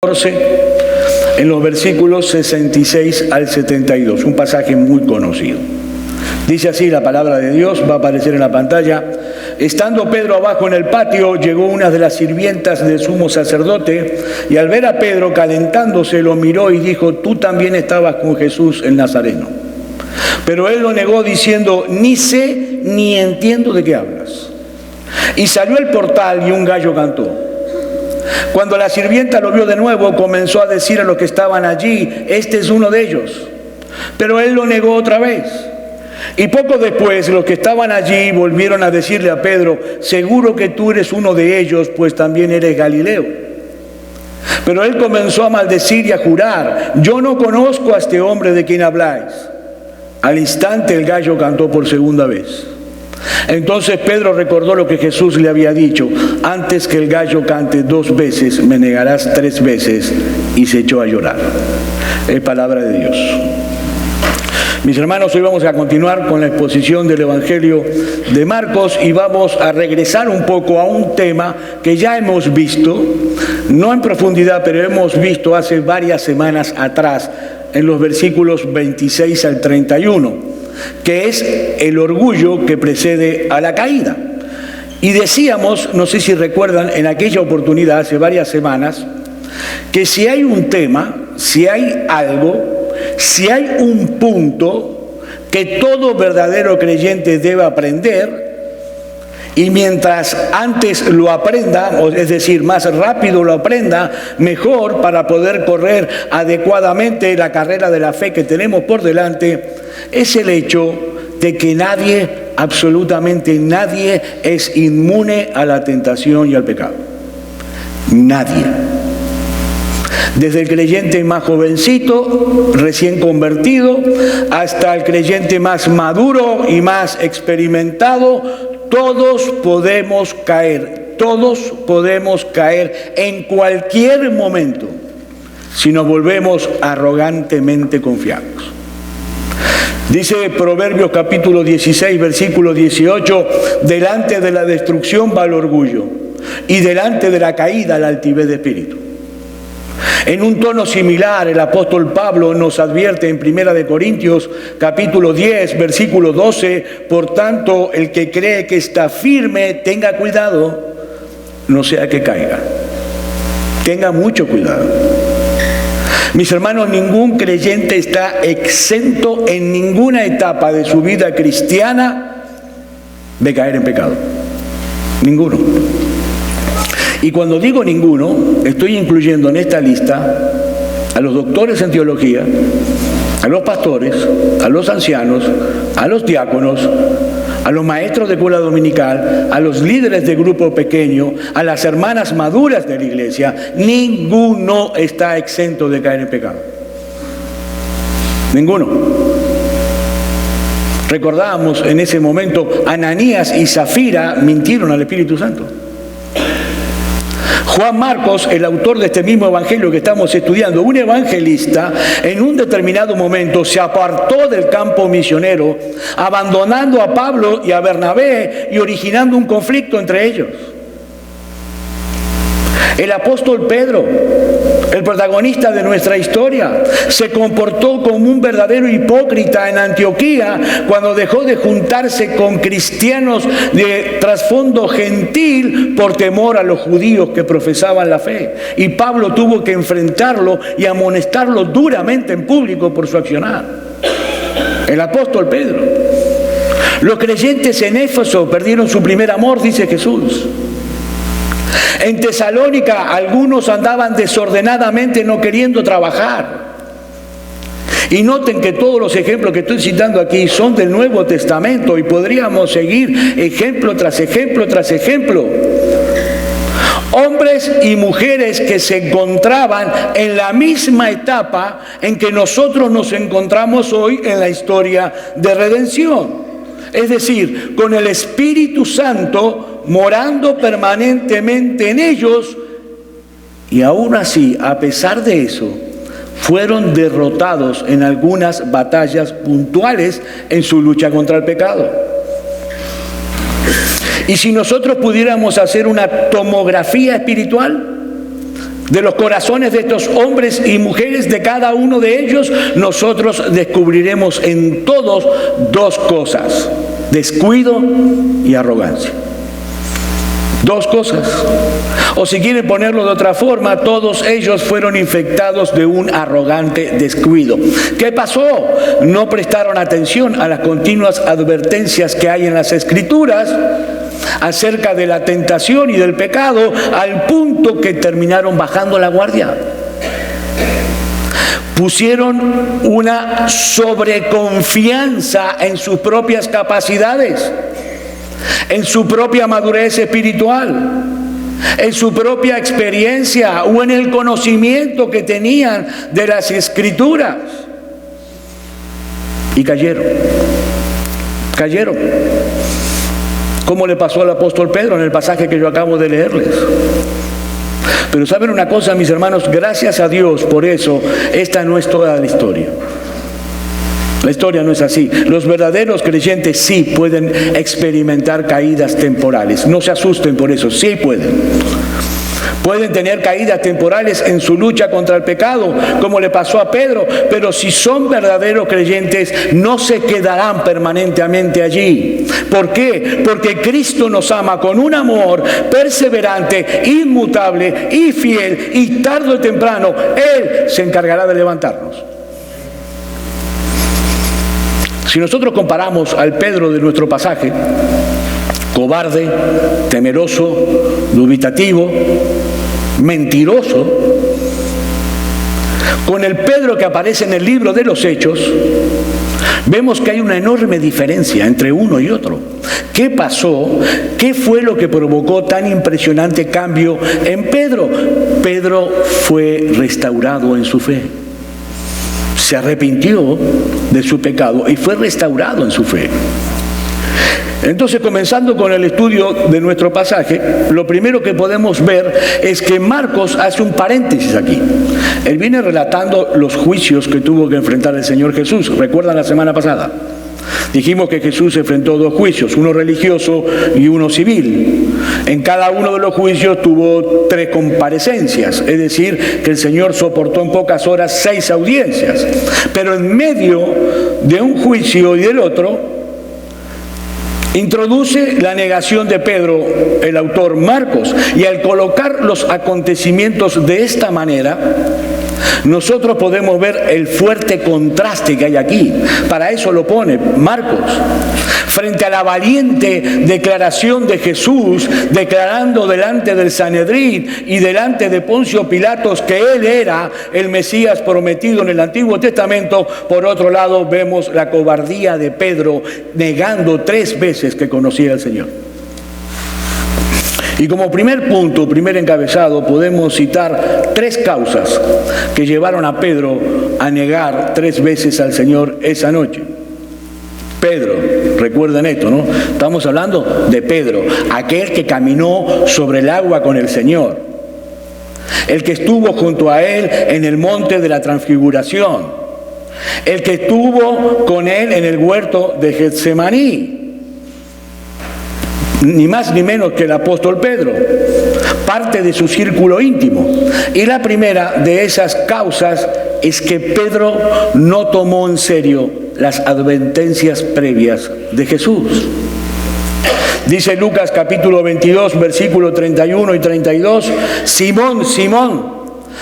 14, en los versículos 66 al 72, un pasaje muy conocido. Dice así la palabra de Dios, va a aparecer en la pantalla. Estando Pedro abajo en el patio, llegó una de las sirvientas del sumo sacerdote, y al ver a Pedro calentándose, lo miró y dijo: tú también estabas con Jesús el Nazareno. Pero él lo negó diciendo: ni sé ni entiendo de qué hablas. Y salió al portal y un gallo cantó. Cuando la sirvienta lo vio de nuevo, comenzó a decir a los que estaban allí: este es uno de ellos. Pero él lo negó otra vez. Y poco después los que estaban allí volvieron a decirle a Pedro: seguro que tú eres uno de ellos, pues también eres Galileo. Pero él comenzó a maldecir y a jurar: yo no conozco a este hombre de quien habláis. Al instante el gallo cantó por segunda vez. Entonces Pedro recordó lo que Jesús le había dicho: antes que el gallo cante 2 veces, me negarás 3 veces, y se echó a llorar. Es palabra de Dios. Mis hermanos, hoy vamos a continuar con la exposición del Evangelio de Marcos y vamos a regresar un poco a un tema que ya hemos visto, no en profundidad, pero hemos visto hace varias semanas atrás, en los versículos 26 al 31, que es el orgullo que precede a la caída. Y decíamos, no sé si recuerdan, en aquella oportunidad, hace varias semanas, que si hay un tema, si hay algo, si hay un punto que todo verdadero creyente debe aprender, y mientras antes lo aprenda, es decir, más rápido lo aprenda, mejor, para poder correr adecuadamente la carrera de la fe que tenemos por delante, es el hecho de que nadie, absolutamente nadie, es inmune a la tentación y al pecado. Nadie. Desde el creyente más jovencito, recién convertido, hasta el creyente más maduro y más experimentado, todos podemos caer en cualquier momento si nos volvemos arrogantemente confiados. Dice Proverbios capítulo 16, versículo 18, delante de la destrucción va el orgullo, y delante de la caída la altivez de espíritu. En un tono similar, el apóstol Pablo nos advierte en 1 Corintios capítulo 10, versículo 12, por tanto, el que cree que está firme, tenga cuidado, no sea que caiga. Tenga mucho cuidado. Mis hermanos, ningún creyente está exento en ninguna etapa de su vida cristiana de caer en pecado. Ninguno. Y cuando digo ninguno, estoy incluyendo en esta lista a los doctores en teología, a los pastores, a los ancianos, a los diáconos, a los maestros de escuela dominical, a los líderes de grupo pequeño, a las hermanas maduras de la iglesia. Ninguno está exento de caer en pecado. Ninguno. Recordábamos en ese momento, Ananías y Zafira mintieron al Espíritu Santo. Juan Marcos, el autor de este mismo evangelio que estamos estudiando, un evangelista, en un determinado momento se apartó del campo misionero, abandonando a Pablo y a Bernabé y originando un conflicto entre ellos. El apóstol Pedro, el protagonista de nuestra historia, se comportó como un verdadero hipócrita en Antioquía cuando dejó de juntarse con cristianos de trasfondo gentil por temor a los judíos que profesaban la fe. Y Pablo tuvo que enfrentarlo y amonestarlo duramente en público por su accionar. El apóstol Pedro. Los creyentes en Éfeso perdieron su primer amor, dice Jesús. En Tesalónica algunos andaban desordenadamente no queriendo trabajar. Y noten que todos los ejemplos que estoy citando aquí son del Nuevo Testamento y podríamos seguir ejemplo tras ejemplo tras ejemplo. Hombres y mujeres que se encontraban en la misma etapa en que nosotros nos encontramos hoy en la historia de redención. Es decir, con el Espíritu Santo morando permanentemente en ellos, y aún así, a pesar de eso, fueron derrotados en algunas batallas puntuales en su lucha contra el pecado. Y si nosotros pudiéramos hacer una tomografía espiritual, De los corazones de estos hombres y mujeres, de cada uno de ellos, nosotros descubriremos en todos dos cosas: descuido y arrogancia. Dos cosas. O si quieren ponerlo de otra forma, todos ellos fueron infectados de un arrogante descuido. ¿Qué pasó? No prestaron atención a las continuas advertencias que hay en las Escrituras acerca de la tentación y del pecado, al punto que terminaron bajando la guardia. Pusieron una sobreconfianza en sus propias capacidades, en su propia madurez espiritual, en su propia experiencia o en el conocimiento que tenían de las Escrituras. Y cayeron. Como le pasó al apóstol Pedro en el pasaje que yo acabo de leerles. Pero ¿saben una cosa, mis hermanos? Gracias a Dios por eso, esta no es toda la historia. La historia no es así. Los verdaderos creyentes sí pueden experimentar caídas temporales. No se asusten por eso, sí pueden. Pueden tener caídas temporales en su lucha contra el pecado, como le pasó a Pedro, pero si son verdaderos creyentes, no se quedarán permanentemente allí. ¿Por qué? Porque Cristo nos ama con un amor perseverante, inmutable y fiel, y tarde o temprano Él se encargará de levantarnos. Si nosotros comparamos al Pedro de nuestro pasaje, cobarde, temeroso, dubitativo, mentiroso, con el Pedro que aparece en el libro de los Hechos, vemos que hay una enorme diferencia entre uno y otro. ¿Qué pasó? ¿Qué fue lo que provocó tan impresionante cambio en Pedro? Pedro fue restaurado en su fe. Se arrepintió de su pecado y fue restaurado en su fe. Entonces, comenzando con el estudio de nuestro pasaje, lo primero que podemos ver es que Marcos hace un paréntesis aquí. Él viene relatando los juicios que tuvo que enfrentar el Señor Jesús. ¿Recuerdan la semana pasada? Dijimos que Jesús enfrentó dos juicios, uno religioso y uno civil. En cada uno de los juicios tuvo 3 comparecencias, es decir, que el Señor soportó en pocas horas 6 audiencias. Pero en medio de un juicio y del otro, introduce la negación de Pedro, el autor Marcos, y al colocar los acontecimientos de esta manera, nosotros podemos ver el fuerte contraste que hay aquí. Para eso lo pone Marcos. Frente a la valiente declaración de Jesús, declarando delante del Sanedrín y delante de Poncio Pilatos que Él era el Mesías prometido en el Antiguo Testamento, por otro lado vemos la cobardía de Pedro, negando 3 veces que conocía al Señor. Y como primer punto, primer encabezado, podemos citar 3 causas que llevaron a Pedro a negar 3 veces al Señor esa noche. Pedro, recuerden esto, ¿no? Estamos hablando de Pedro, aquel que caminó sobre el agua con el Señor, el que estuvo junto a Él en el monte de la Transfiguración, el que estuvo con Él en el huerto de Getsemaní. Ni más ni menos que el apóstol Pedro, parte de su círculo íntimo. Y la primera de esas causas es que Pedro no tomó en serio las advertencias previas de Jesús. Dice Lucas capítulo 22, versículos 31 y 32, Simón, Simón,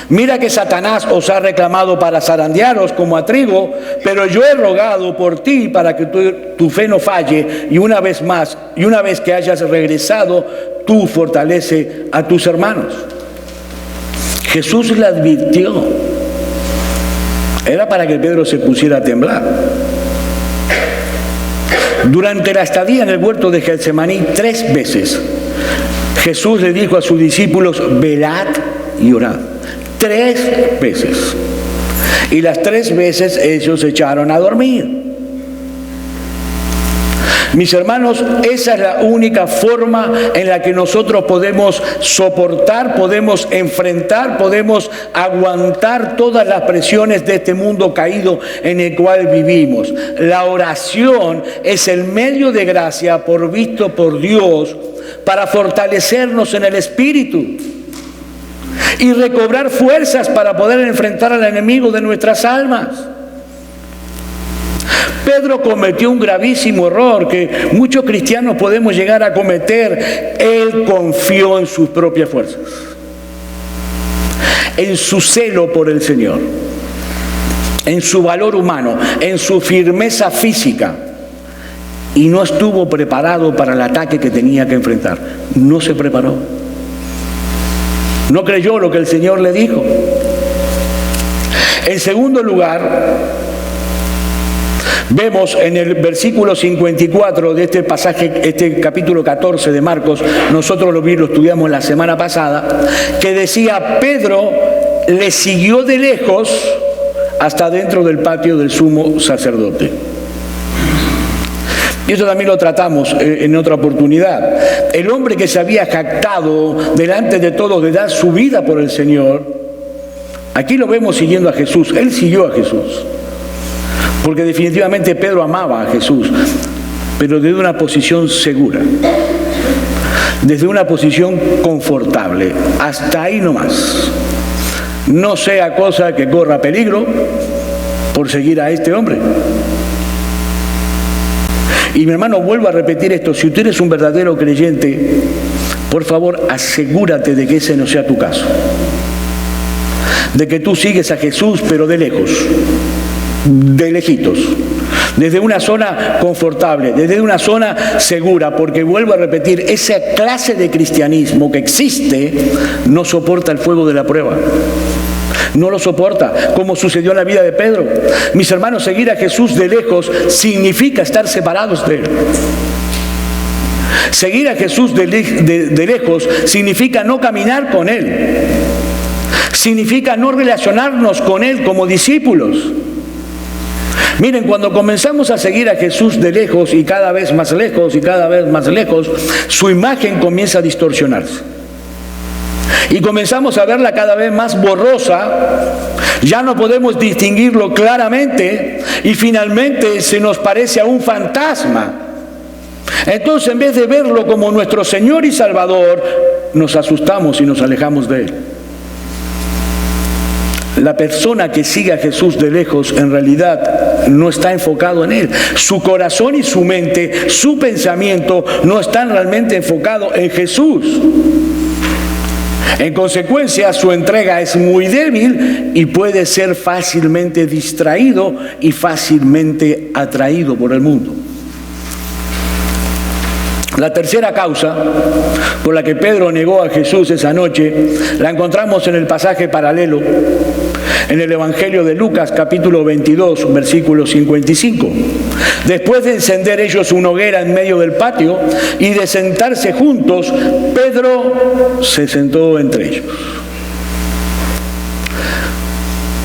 mira que Satanás os ha reclamado para zarandearos como a trigo, pero yo he rogado por ti para que tu fe no falle, y una vez que hayas regresado, tú fortalece a tus hermanos. Jesús le advirtió. Era para que Pedro se pusiera a temblar. Durante la estadía en el huerto de Getsemaní, 3 veces, Jesús le dijo a sus discípulos, velad y orad. 3 veces. Y las 3 veces ellos se echaron a dormir. Mis hermanos, esa es la única forma en la que nosotros podemos soportar, podemos enfrentar, podemos aguantar todas las presiones de este mundo caído en el cual vivimos. La oración es el medio de gracia provisto por Dios para fortalecernos en el espíritu. y recobrar fuerzas para poder enfrentar al enemigo de nuestras almas. Pedro cometió un gravísimo error que muchos cristianos podemos llegar a cometer. Él confió en sus propias fuerzas, en su celo por el Señor, en su valor humano, en su firmeza física, y no estuvo preparado para el ataque que tenía que enfrentar. No se preparó. No creyó lo que el Señor le dijo. En segundo lugar, vemos en el versículo 54 de este pasaje, este capítulo 14 de Marcos, nosotros lo estudiamos la semana pasada, que decía: Pedro le siguió de lejos hasta dentro del patio del sumo sacerdote. Y eso también lo tratamos en otra oportunidad. El hombre que se había jactado delante de todos de dar su vida por el Señor, aquí lo vemos siguiendo a Jesús. Él siguió a Jesús, porque definitivamente Pedro amaba a Jesús, pero desde una posición segura, desde una posición confortable. Hasta ahí nomás. No sea cosa que corra peligro por seguir a este hombre. Y mi hermano, vuelvo a repetir esto: si tú eres un verdadero creyente, por favor asegúrate de que ese no sea tu caso, de que tú sigues a Jesús pero de lejos, de lejitos, desde una zona confortable, desde una zona segura, porque vuelvo a repetir, esa clase de cristianismo que existe no soporta el fuego de la prueba. No lo soporta, como sucedió en la vida de Pedro. Mis hermanos, seguir a Jesús de lejos significa estar separados de Él. Seguir a Jesús de lejos significa no caminar con Él. Significa no relacionarnos con Él como discípulos. Miren, cuando comenzamos a seguir a Jesús de lejos y cada vez más lejos y cada vez más lejos, su imagen comienza a distorsionarse. Y comenzamos a verla cada vez más borrosa, ya no podemos distinguirlo claramente y finalmente se nos parece a un fantasma. Entonces, en vez de verlo como nuestro Señor y Salvador, nos asustamos y nos alejamos de Él. La persona que sigue a Jesús de lejos en realidad no está enfocado en Él. Su corazón y su mente, su pensamiento no están realmente enfocados en Jesús. En consecuencia, su entrega es muy débil y puede ser fácilmente distraído y fácilmente atraído por el mundo. La tercera causa por la que Pedro negó a Jesús esa noche la encontramos en el pasaje paralelo, en el Evangelio de Lucas, capítulo 22, versículo 55. Después de encender ellos una hoguera en medio del patio y de sentarse juntos, Pedro se sentó entre ellos.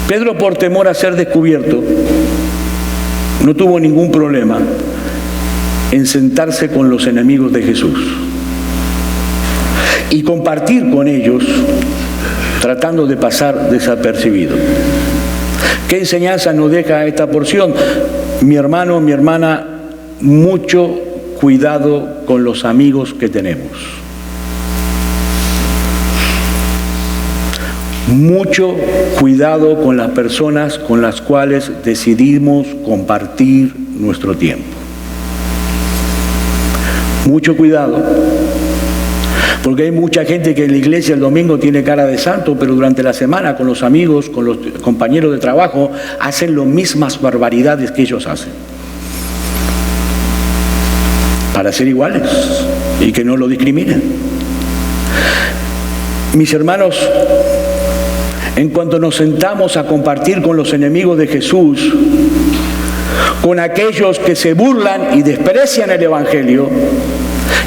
Pedro, por temor a ser descubierto, no tuvo ningún problema en sentarse con los enemigos de Jesús y compartir con ellos, tratando de pasar desapercibido. ¿Qué enseñanza nos deja esta porción? Mi hermano, mi hermana, mucho cuidado con los amigos que tenemos. Mucho cuidado con las personas con las cuales decidimos compartir nuestro tiempo. Mucho cuidado, porque hay mucha gente que en la iglesia el domingo tiene cara de santo, pero durante la semana con los amigos, con los compañeros de trabajo, hacen las mismas barbaridades que ellos hacen, para ser iguales y que no lo discriminen. Mis hermanos, en cuanto nos sentamos a compartir con los enemigos de Jesús, con aquellos que se burlan y desprecian el Evangelio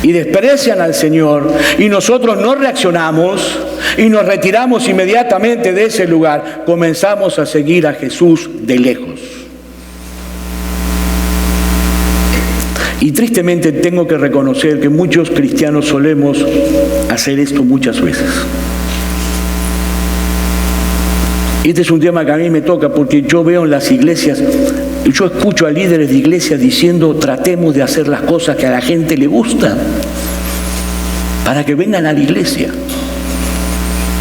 y desprecian al Señor, y nosotros no reaccionamos y nos retiramos inmediatamente de ese lugar, comenzamos a seguir a Jesús de lejos. Y tristemente tengo que reconocer que muchos cristianos solemos hacer esto muchas veces. Este es un tema que a mí me toca porque yo veo en las iglesias, yo escucho a líderes de iglesias diciendo: tratemos de hacer las cosas que a la gente le gustan para que vengan a la iglesia.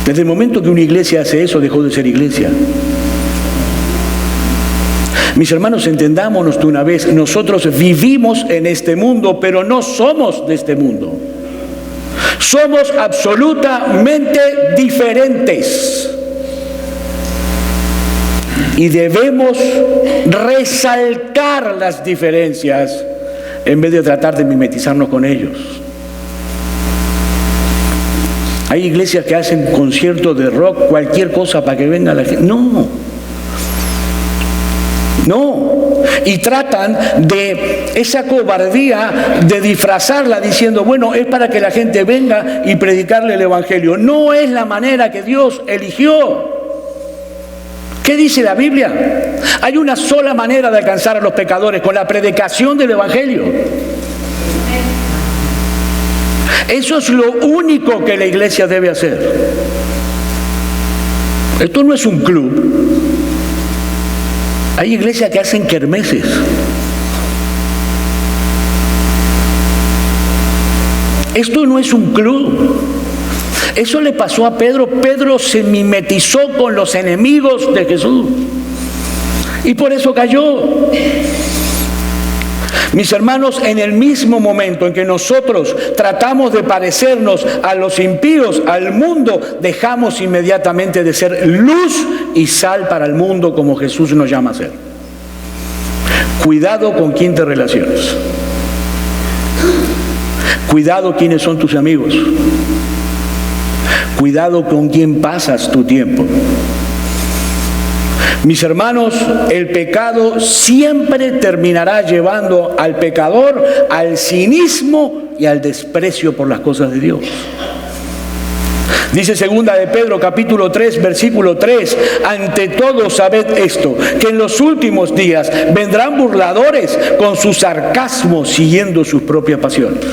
Desde el momento que una iglesia hace eso, dejó de ser iglesia. Mis hermanos, entendámonos de una vez, nosotros vivimos en este mundo, pero no somos de este mundo. Somos absolutamente diferentes. Y debemos resaltar las diferencias en vez de tratar de mimetizarnos con ellos. Hay iglesias que hacen conciertos de rock, cualquier cosa para que venga la gente. No. Y tratan de esa cobardía de disfrazarla diciendo, bueno, es para que la gente venga y predicarle el evangelio. No es la manera que Dios eligió. ¿Qué dice la Biblia? Hay una sola manera de alcanzar a los pecadores, con la predicación del evangelio. Eso es lo único que la iglesia debe hacer. Esto no es un club. Hay iglesias que hacen kermeses. Esto no es un club. Eso le pasó a Pedro. Pedro se mimetizó con los enemigos de Jesús. Y por eso cayó. Mis hermanos, en el mismo momento en que nosotros tratamos de parecernos a los impíos, al mundo, dejamos inmediatamente de ser luz y sal para el mundo como Jesús nos llama a ser. Cuidado con quién te relacionas. Cuidado quiénes son tus amigos. Cuidado con quién pasas tu tiempo. Mis hermanos, el pecado siempre terminará llevando al pecador al cinismo y al desprecio por las cosas de Dios. Dice segunda de Pedro, capítulo 3, versículo 3, ante todo sabed esto, que en los últimos días vendrán burladores con su sarcasmo siguiendo sus propias pasiones.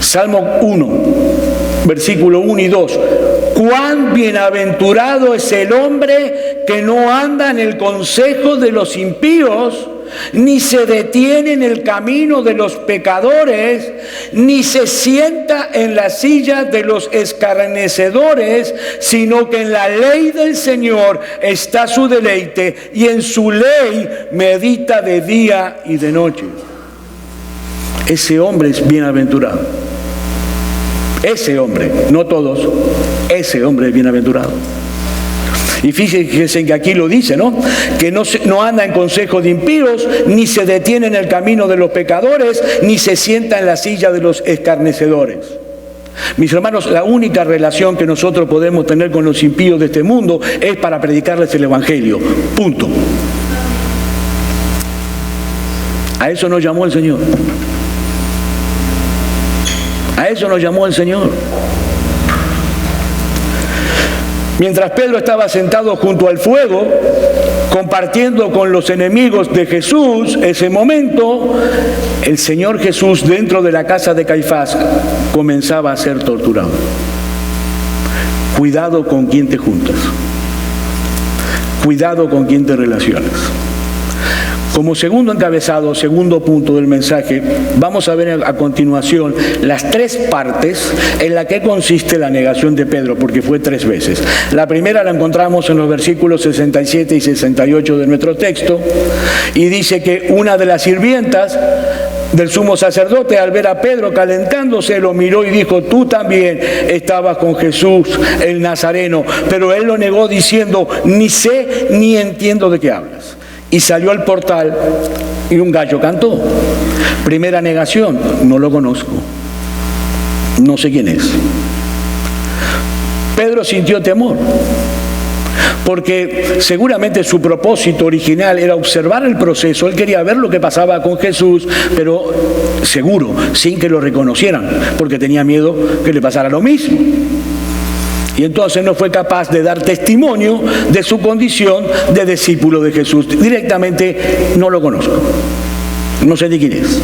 Salmo 1, versículo 1 y 2. Cuán bienaventurado es el hombre que no anda en el consejo de los impíos, ni se detiene en el camino de los pecadores, ni se sienta en la silla de los escarnecedores, sino que en la ley del Señor está su deleite, y en su ley medita de día y de noche. Ese hombre es bienaventurado. Ese hombre, no todos, ese hombre es bienaventurado. Y fíjense que aquí lo dice, ¿no? Que no anda en consejo de impíos, ni se detiene en el camino de los pecadores, ni se sienta en la silla de los escarnecedores. Mis hermanos, la única relación que nosotros podemos tener con los impíos de este mundo es para predicarles el evangelio. Punto. A eso nos llamó el Señor. A eso nos llamó el Señor. Mientras Pedro estaba sentado junto al fuego, compartiendo con los enemigos de Jesús, ese momento, el Señor Jesús, dentro de la casa de Caifás, comenzaba a ser torturado. Cuidado con quién te juntas. Cuidado con quién te relacionas. Como segundo encabezado, segundo punto del mensaje, vamos a ver a continuación las tres partes en las que consiste la negación de Pedro, porque fue 3 veces. La primera la encontramos en los versículos 67 y 68 de nuestro texto, y dice que una de las sirvientas del sumo sacerdote, al ver a Pedro calentándose, lo miró y dijo: tú también estabas con Jesús el Nazareno. Pero él lo negó diciendo: ni sé ni entiendo de qué hablas. Y salió al portal y un gallo cantó. Primera negación: no lo conozco, no sé quién es. Pedro sintió temor, porque seguramente su propósito original era observar el proceso. Él quería ver lo que pasaba con Jesús, pero seguro, sin que lo reconocieran, porque tenía miedo que le pasara lo mismo. Y entonces no fue capaz de dar testimonio de su condición de discípulo de Jesús. Directamente: no lo conozco, no sé de quién es.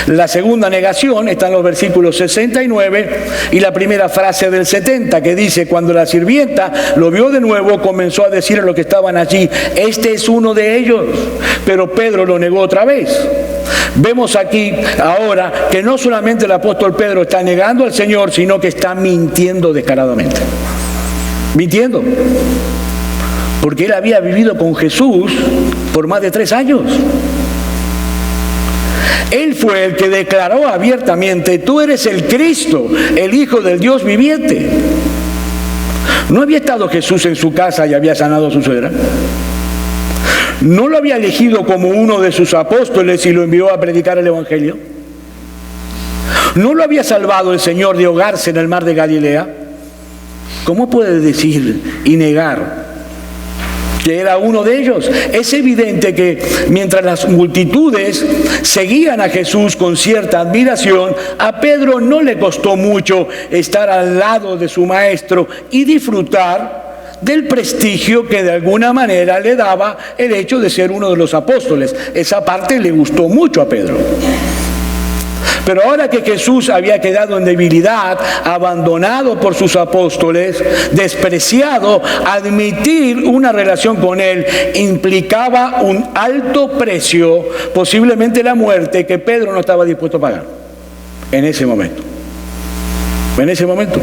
La segunda negación está en los versículos 69 y la primera frase del 70, que dice: cuando la sirvienta lo vio de nuevo, comenzó a decir a los que estaban allí: este es uno de ellos. Pero Pedro lo negó otra vez. Vemos aquí ahora que no solamente el apóstol Pedro está negando al Señor, sino que está mintiendo descaradamente. Mintiendo. Porque él había vivido con Jesús por más de 3 años. Él fue el que declaró abiertamente: tú eres el Cristo, el Hijo del Dios viviente. ¿No había estado Jesús en su casa y había sanado a su suegra? ¿No lo había elegido como uno de sus apóstoles y lo envió a predicar el Evangelio? ¿No lo había salvado el Señor de ahogarse en el mar de Galilea? ¿Cómo puede decir y negar que era uno de ellos? Es evidente que mientras las multitudes seguían a Jesús con cierta admiración, a Pedro no le costó mucho estar al lado de su maestro y disfrutar del prestigio que de alguna manera le daba el hecho de ser uno de los apóstoles. Esa parte le gustó mucho a Pedro. Pero ahora que Jesús había quedado en debilidad, abandonado por sus apóstoles, despreciado, admitir una relación con él implicaba un alto precio, posiblemente la muerte, que Pedro no estaba dispuesto a pagar en ese momento. En ese momento.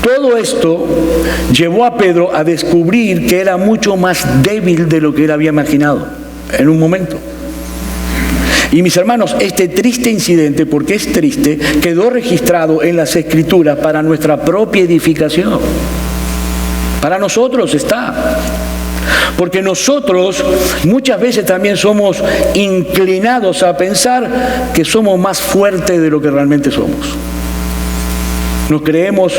Todo esto llevó a Pedro a descubrir que era mucho más débil de lo que él había imaginado en un momento. Y mis hermanos, este triste incidente, porque es triste, quedó registrado en las Escrituras para nuestra propia edificación. Para nosotros está. Porque nosotros muchas veces también somos inclinados a pensar que somos más fuertes de lo que realmente somos. Nos creemos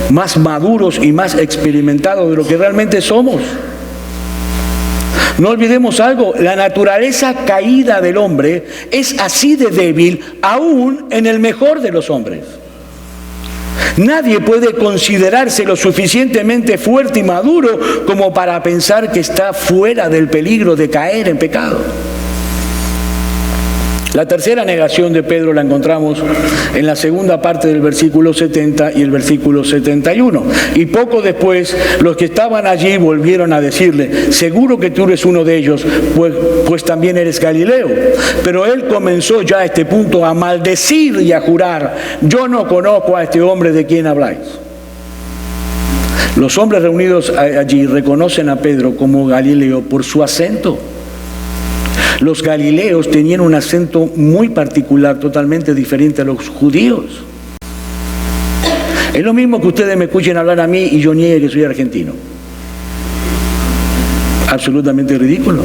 más maduros y más experimentados de lo que realmente somos. No olvidemos algo: la naturaleza caída del hombre es así de débil, aún en el mejor de los hombres. Nadie puede considerarse lo suficientemente fuerte y maduro como para pensar que está fuera del peligro de caer en pecado. La tercera negación de Pedro la encontramos en la segunda parte del versículo 70 y el versículo 71. Y poco después, los que estaban allí volvieron a decirle: seguro que tú eres uno de ellos, pues también eres Galileo. Pero él comenzó ya a este punto a maldecir y a jurar: yo no conozco a este hombre de quien habláis. Los hombres reunidos allí reconocen a Pedro como Galileo por su acento. Los galileos tenían un acento muy particular, totalmente diferente a los judíos. Es lo mismo que ustedes me escuchen hablar a mí y yo niegue que soy argentino. Absolutamente ridículo.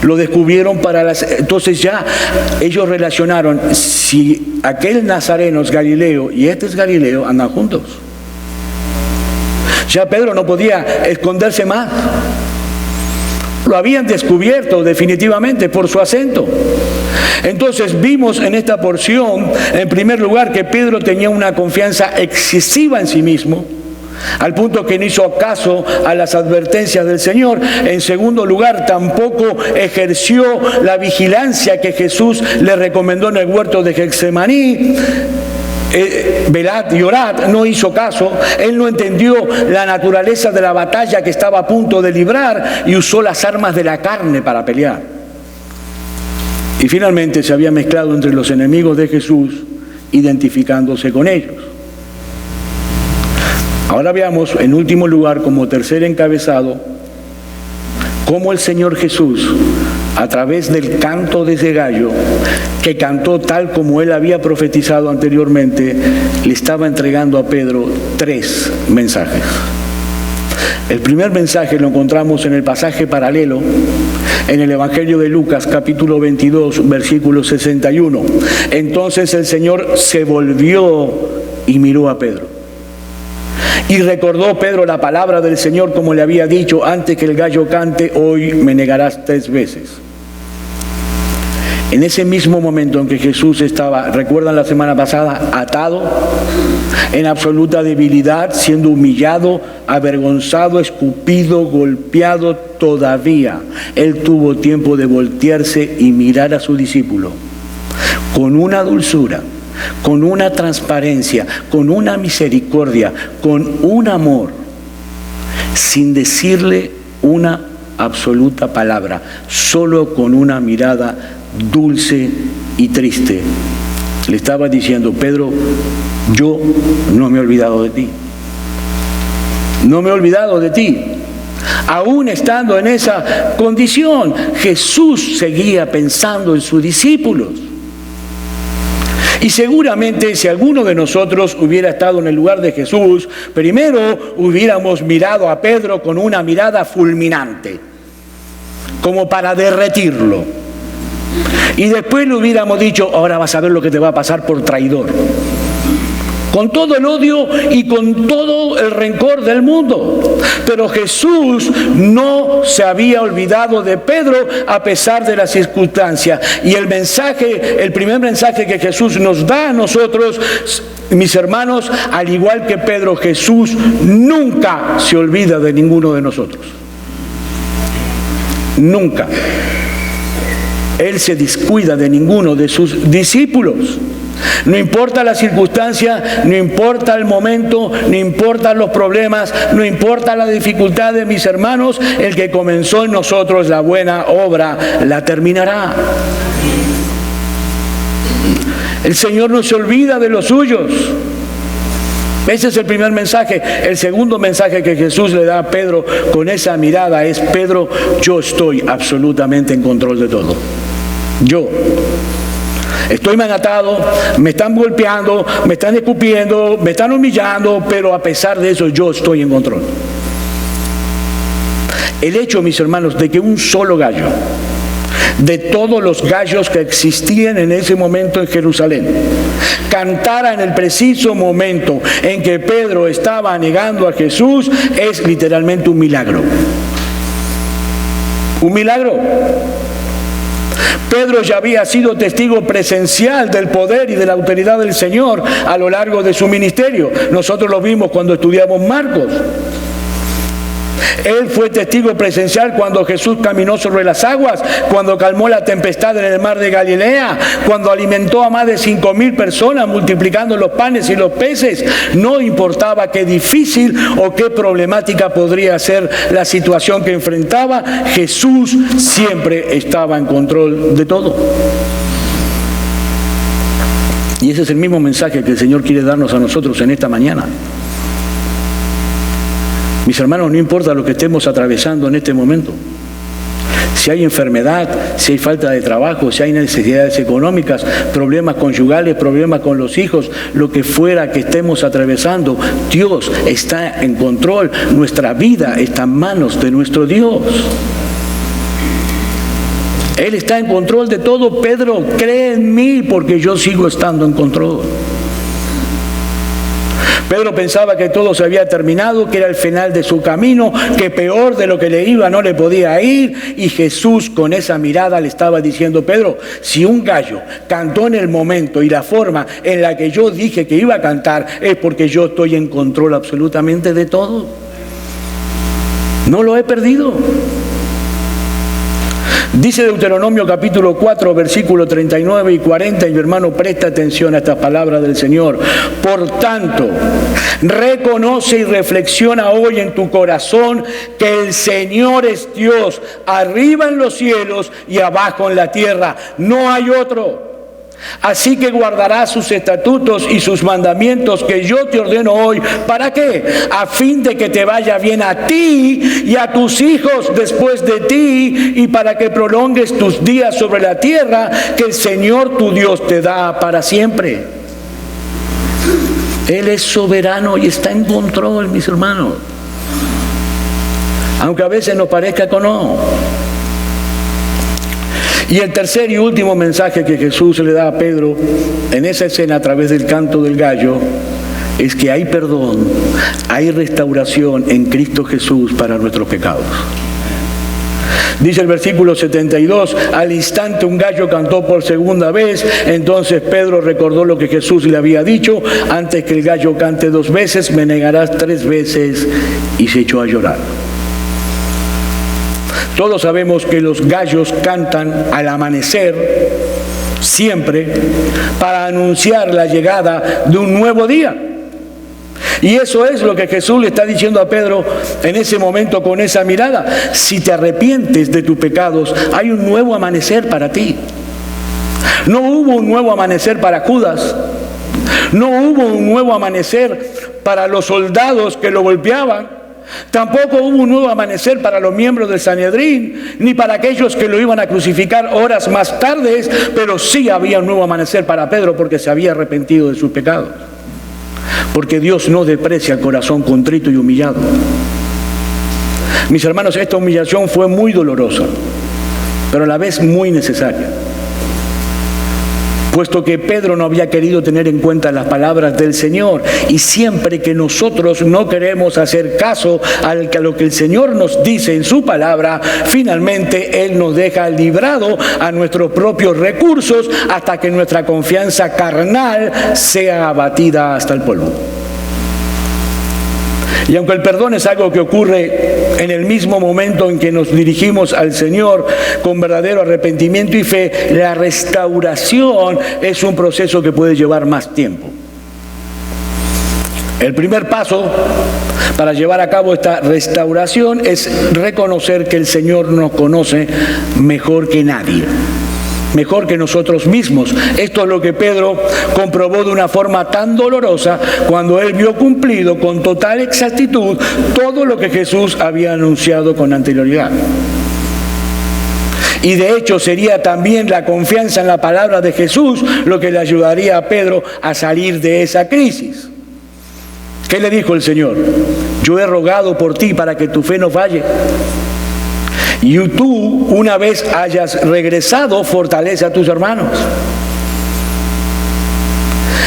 Lo descubrieron entonces ya ellos relacionaron: si aquel nazareno es Galileo y este es Galileo, andan juntos. Ya Pedro no podía esconderse más. Lo habían descubierto definitivamente por su acento. Entonces vimos en esta porción, en primer lugar, que Pedro tenía una confianza excesiva en sí mismo, al punto que no hizo caso a las advertencias del Señor. En segundo lugar, tampoco ejerció la vigilancia que Jesús le recomendó en el huerto de Getsemaní. Velad y orad, no hizo caso. Él no entendió la naturaleza de la batalla que estaba a punto de librar y usó las armas de la carne para pelear. Y finalmente se había mezclado entre los enemigos de Jesús, identificándose con ellos. Ahora veamos, en último lugar, como tercer encabezado, cómo el Señor Jesús, a través del canto de ese gallo, que cantó tal como él había profetizado anteriormente, le estaba entregando a Pedro 3 mensajes. El primer mensaje lo encontramos en el pasaje paralelo, en el Evangelio de Lucas, capítulo 22, versículo 61. Entonces el Señor se volvió y miró a Pedro. Y recordó Pedro la palabra del Señor, como le había dicho: antes que el gallo cante, hoy me negarás 3 veces. En ese mismo momento en que Jesús estaba, recuerdan la semana pasada, atado, en absoluta debilidad, siendo humillado, avergonzado, escupido, golpeado, todavía Él tuvo tiempo de voltearse y mirar a su discípulo con una dulzura, con una transparencia, con una misericordia, con un amor, sin decirle una absoluta palabra, solo con una mirada dulce y triste. Le estaba diciendo: Pedro, yo no me he olvidado de ti. No me he olvidado de ti. Aún estando en esa condición, Jesús seguía pensando en sus discípulos. Y seguramente si alguno de nosotros hubiera estado en el lugar de Jesús, primero hubiéramos mirado a Pedro con una mirada fulminante, como para derretirlo. Y después le hubiéramos dicho: ahora vas a ver lo que te va a pasar por traidor. Con todo el odio y con todo el rencor del mundo. Pero Jesús no se había olvidado de Pedro a pesar de las circunstancias. Y el primer mensaje que Jesús nos da a nosotros, mis hermanos, al igual que Pedro, Jesús nunca se olvida de ninguno de nosotros. Nunca. Él se descuida de ninguno de sus discípulos. No importa la circunstancia, no importa el momento, no importan los problemas, no importa la dificultad de mis hermanos, el que comenzó en nosotros la buena obra la terminará. El Señor no se olvida de los suyos. Ese es el primer mensaje. El segundo mensaje que Jesús le da a Pedro con esa mirada es: Pedro, yo estoy absolutamente en control de todo. Yo estoy manatado, me están golpeando, me están escupiendo, me están humillando, pero a pesar de eso yo estoy en control. El hecho, mis hermanos, de que un solo gallo, de todos los gallos que existían en ese momento en Jerusalén, cantara en el preciso momento en que Pedro estaba negando a Jesús, es literalmente un milagro. Un milagro. Pedro ya había sido testigo presencial del poder y de la autoridad del Señor a lo largo de su ministerio. Nosotros lo vimos cuando estudiamos Marcos. Él fue testigo presencial cuando Jesús caminó sobre las aguas, cuando calmó la tempestad en el mar de Galilea, cuando alimentó a más de 5,000 personas multiplicando los panes y los peces. No importaba qué difícil o qué problemática podría ser la situación que enfrentaba, Jesús siempre estaba en control de todo. Y ese es el mismo mensaje que el Señor quiere darnos a nosotros en esta mañana. Mis hermanos, no importa lo que estemos atravesando en este momento. Si hay enfermedad, si hay falta de trabajo, si hay necesidades económicas, problemas conyugales, problemas con los hijos, lo que fuera que estemos atravesando, Dios está en control. Nuestra vida está en manos de nuestro Dios. Él está en control de todo. Pedro, cree en mí porque yo sigo estando en control. Pedro pensaba que todo se había terminado, que era el final de su camino, que peor de lo que le iba no le podía ir. Y Jesús con esa mirada le estaba diciendo: Pedro, si un gallo cantó en el momento y la forma en la que yo dije que iba a cantar, es porque yo estoy en control absolutamente de todo. No lo he perdido. Dice Deuteronomio capítulo 4, versículo 39 y 40, y mi hermano, presta atención a estas palabras del Señor. Por tanto, reconoce y reflexiona hoy en tu corazón que el Señor es Dios, arriba en los cielos y abajo en la tierra. No hay otro. Así que guardarás sus estatutos y sus mandamientos que yo te ordeno hoy. ¿Para qué? A fin de que te vaya bien a ti y a tus hijos después de ti, y para que prolongues tus días sobre la tierra que el Señor tu Dios te da para siempre. Él es soberano y está en control, mis hermanos. Aunque a veces nos parezca que no. Y el tercer y último mensaje que Jesús le da a Pedro en esa escena a través del canto del gallo es que hay perdón, hay restauración en Cristo Jesús para nuestros pecados. Dice el versículo 72, al instante un gallo cantó por segunda vez, entonces Pedro recordó lo que Jesús le había dicho: antes que el gallo cante 2 veces, me negarás 3 veces, y se echó a llorar. Todos sabemos que los gallos cantan al amanecer, siempre, para anunciar la llegada de un nuevo día. Y eso es lo que Jesús le está diciendo a Pedro en ese momento con esa mirada. Si te arrepientes de tus pecados, hay un nuevo amanecer para ti. No hubo un nuevo amanecer para Judas. No hubo un nuevo amanecer para los soldados que lo golpeaban. Tampoco hubo un nuevo amanecer para los miembros del Sanedrín, ni para aquellos que lo iban a crucificar horas más tarde, pero sí había un nuevo amanecer para Pedro porque se había arrepentido de sus pecados. Porque Dios no desprecia el corazón contrito y humillado. Mis hermanos, esta humillación fue muy dolorosa, pero a la vez muy necesaria. Puesto que Pedro no había querido tener en cuenta las palabras del Señor, y siempre que nosotros no queremos hacer caso a lo que el Señor nos dice en su palabra, finalmente Él nos deja librado a nuestros propios recursos hasta que nuestra confianza carnal sea abatida hasta el polvo. Y aunque el perdón es algo que ocurre en el mismo momento en que nos dirigimos al Señor con verdadero arrepentimiento y fe, la restauración es un proceso que puede llevar más tiempo. El primer paso para llevar a cabo esta restauración es reconocer que el Señor nos conoce mejor que nadie. Mejor que nosotros mismos. Esto es lo que Pedro comprobó de una forma tan dolorosa cuando él vio cumplido con total exactitud todo lo que Jesús había anunciado con anterioridad. Y de hecho sería también la confianza en la palabra de Jesús lo que le ayudaría a Pedro a salir de esa crisis. ¿Qué le dijo el Señor? Yo he rogado por ti para que tu fe no falle. Y tú, una vez hayas regresado, fortalece a tus hermanos.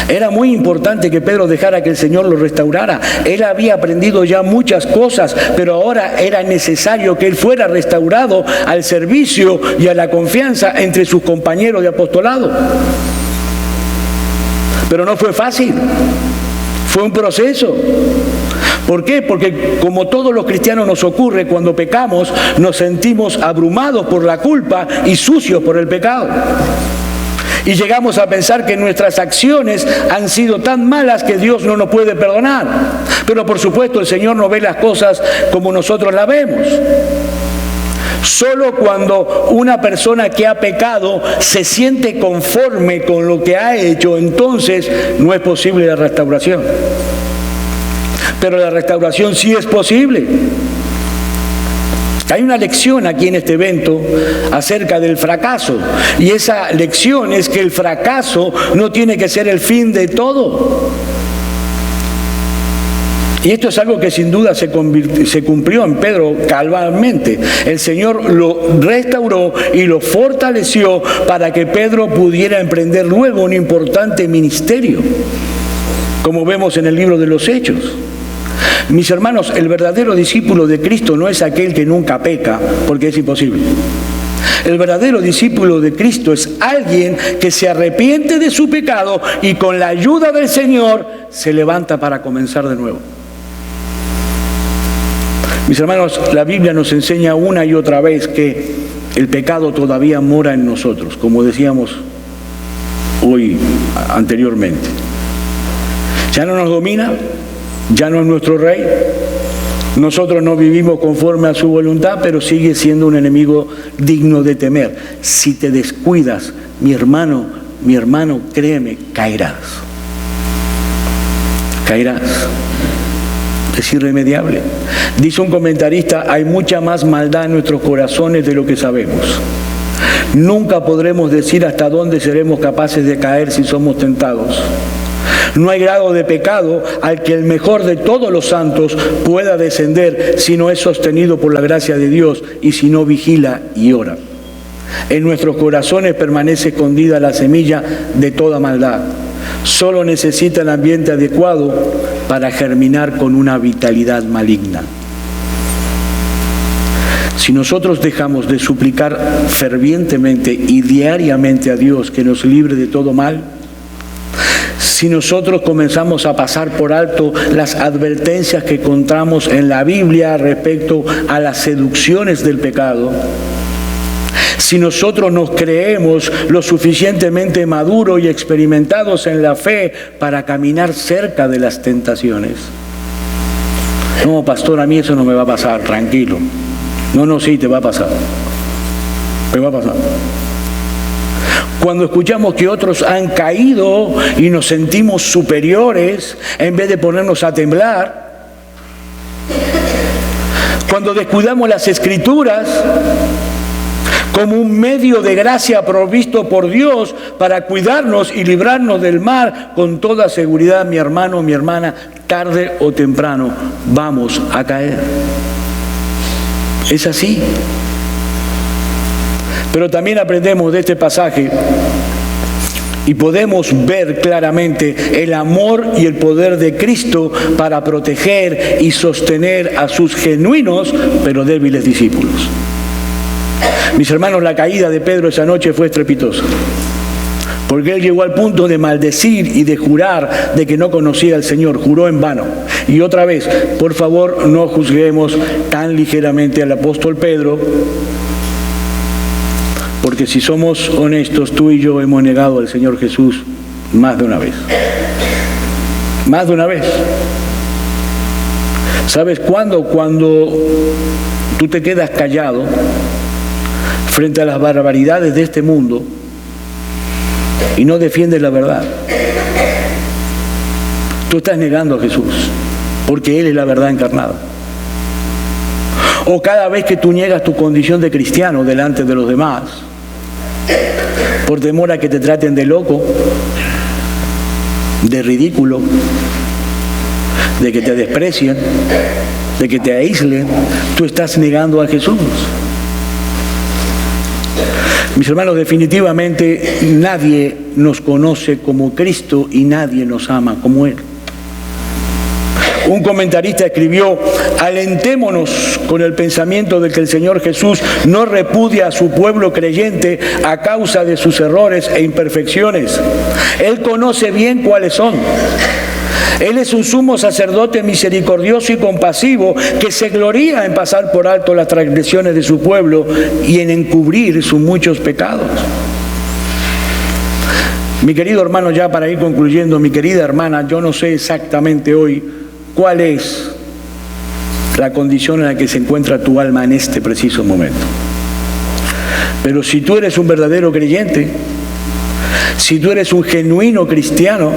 Era muy importante que Pedro dejara que el Señor lo restaurara. Él había aprendido ya muchas cosas, pero ahora era necesario que él fuera restaurado al servicio y a la confianza entre sus compañeros de apostolado. Pero no fue fácil. Fue un proceso. ¿Por qué? Porque como todos los cristianos nos ocurre, cuando pecamos nos sentimos abrumados por la culpa y sucios por el pecado. Y llegamos a pensar que nuestras acciones han sido tan malas que Dios no nos puede perdonar. Pero por supuesto el Señor no ve las cosas como nosotros las vemos. Solo cuando una persona que ha pecado se siente conforme con lo que ha hecho, entonces no es posible la restauración. Pero la restauración sí es posible. Hay una lección aquí en este evento acerca del fracaso. Y esa lección es que el fracaso no tiene que ser el fin de todo. Y esto es algo que sin duda se cumplió en Pedro cabalmente. El Señor lo restauró y lo fortaleció para que Pedro pudiera emprender luego un importante ministerio, como vemos en el libro de los Hechos. Mis hermanos, el verdadero discípulo de Cristo no es aquel que nunca peca, porque es imposible. El verdadero discípulo de Cristo es alguien que se arrepiente de su pecado y con la ayuda del Señor se levanta para comenzar de nuevo. Mis hermanos, la Biblia nos enseña una y otra vez que el pecado todavía mora en nosotros, como decíamos hoy anteriormente. Ya no nos domina, ya no es nuestro rey. Nosotros no vivimos conforme a su voluntad, pero sigue siendo un enemigo digno de temer. Si te descuidas, mi hermano, créeme, caerás. Caerás. Es irremediable. Dice un comentarista, hay mucha más maldad en nuestros corazones de lo que sabemos. Nunca podremos decir hasta dónde seremos capaces de caer si somos tentados. No hay grado de pecado al que el mejor de todos los santos pueda descender si no es sostenido por la gracia de Dios y si no vigila y ora. En nuestros corazones permanece escondida la semilla de toda maldad. Solo necesita el ambiente adecuado para germinar con una vitalidad maligna. Si nosotros dejamos de suplicar fervientemente y diariamente a Dios que nos libre de todo mal, si nosotros comenzamos a pasar por alto las advertencias que encontramos en la Biblia respecto a las seducciones del pecado, Si nosotros nos creemos lo suficientemente maduros y experimentados en la fe para caminar cerca de las tentaciones. No, pastor, a mí eso no me va a pasar, tranquilo. No, sí, te va a pasar. Te va a pasar. Cuando escuchamos que otros han caído y nos sentimos superiores, en vez de ponernos a temblar, cuando descuidamos las Escrituras como un medio de gracia provisto por Dios para cuidarnos y librarnos del mal, con toda seguridad, mi hermano, mi hermana, tarde o temprano vamos a caer. Es así. Pero también aprendemos de este pasaje y podemos ver claramente el amor y el poder de Cristo para proteger y sostener a sus genuinos pero débiles discípulos. Mis hermanos, la caída de Pedro esa noche fue estrepitosa, porque él llegó al punto de maldecir y de jurar de que no conocía al Señor, juró en vano. Y otra vez, por favor, no juzguemos tan ligeramente al apóstol Pedro, porque si somos honestos, tú y yo hemos negado al Señor Jesús más de una vez. Más de una vez. ¿Sabes cuándo? Cuando tú te quedas callado frente a las barbaridades de este mundo y no defiendes la verdad. Tú estás negando a Jesús, porque Él es la verdad encarnada. O cada vez que tú niegas tu condición de cristiano delante de los demás, por temor a que te traten de loco, de ridículo, de que te desprecien, de que te aíslen, tú estás negando a Jesús. Mis hermanos, definitivamente nadie nos conoce como Cristo y nadie nos ama como Él. Un comentarista escribió: alentémonos con el pensamiento de que el Señor Jesús no repudia a su pueblo creyente a causa de sus errores e imperfecciones. Él conoce bien cuáles son. Él es un sumo sacerdote misericordioso y compasivo que se gloría en pasar por alto las transgresiones de su pueblo y en encubrir sus muchos pecados. Mi querido hermano, ya para ir concluyendo, mi querida hermana, yo no sé exactamente hoy cuál es la condición en la que se encuentra tu alma en este preciso momento. Pero si tú eres un verdadero creyente, si tú eres un genuino cristiano,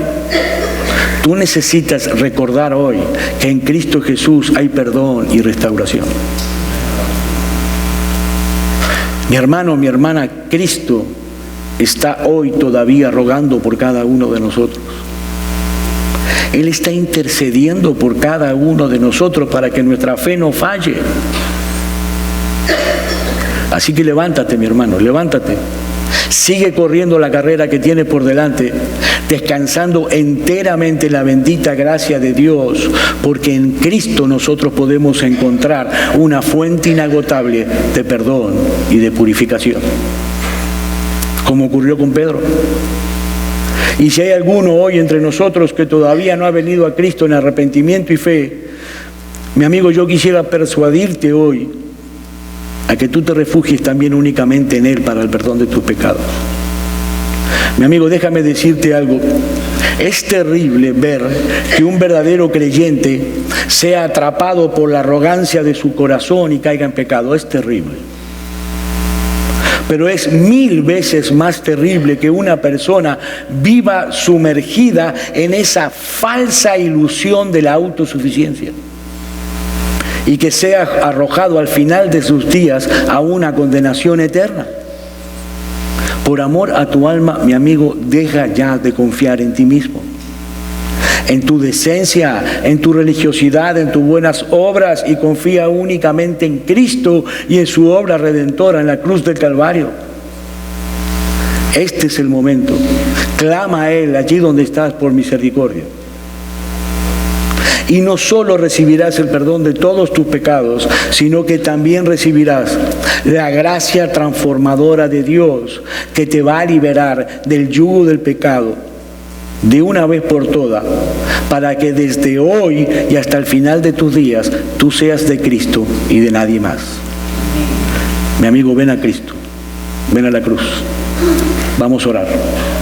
tú necesitas recordar hoy que en Cristo Jesús hay perdón y restauración. Mi hermano, mi hermana, Cristo está hoy todavía rogando por cada uno de nosotros. Él está intercediendo por cada uno de nosotros para que nuestra fe no falle. Así que levántate, mi hermano, levántate. Sigue corriendo la carrera que tienes por delante, descansando enteramente en la bendita gracia de Dios, porque en Cristo nosotros podemos encontrar una fuente inagotable de perdón y de purificación, como ocurrió con Pedro. Y si hay alguno hoy entre nosotros que todavía no ha venido a Cristo en arrepentimiento y fe, mi amigo, yo quisiera persuadirte hoy a que tú te refugies también únicamente en Él para el perdón de tus pecados. Mi amigo, déjame decirte algo. Es terrible ver que un verdadero creyente sea atrapado por la arrogancia de su corazón y caiga en pecado. Es terrible. Pero es 1000 veces más terrible que una persona viva sumergida en esa falsa ilusión de la autosuficiencia y que sea arrojado al final de sus días a una condenación eterna. Por amor a tu alma, mi amigo, deja ya de confiar en ti mismo, en tu decencia, en tu religiosidad, en tus buenas obras, y confía únicamente en Cristo y en su obra redentora en la cruz del Calvario. Este es el momento. Clama a Él allí donde estás por misericordia. Y no solo recibirás el perdón de todos tus pecados, sino que también recibirás la gracia transformadora de Dios que te va a liberar del yugo del pecado de una vez por todas, para que desde hoy y hasta el final de tus días tú seas de Cristo y de nadie más. Mi amigo, ven a Cristo. ven a la cruz. Vamos a orar.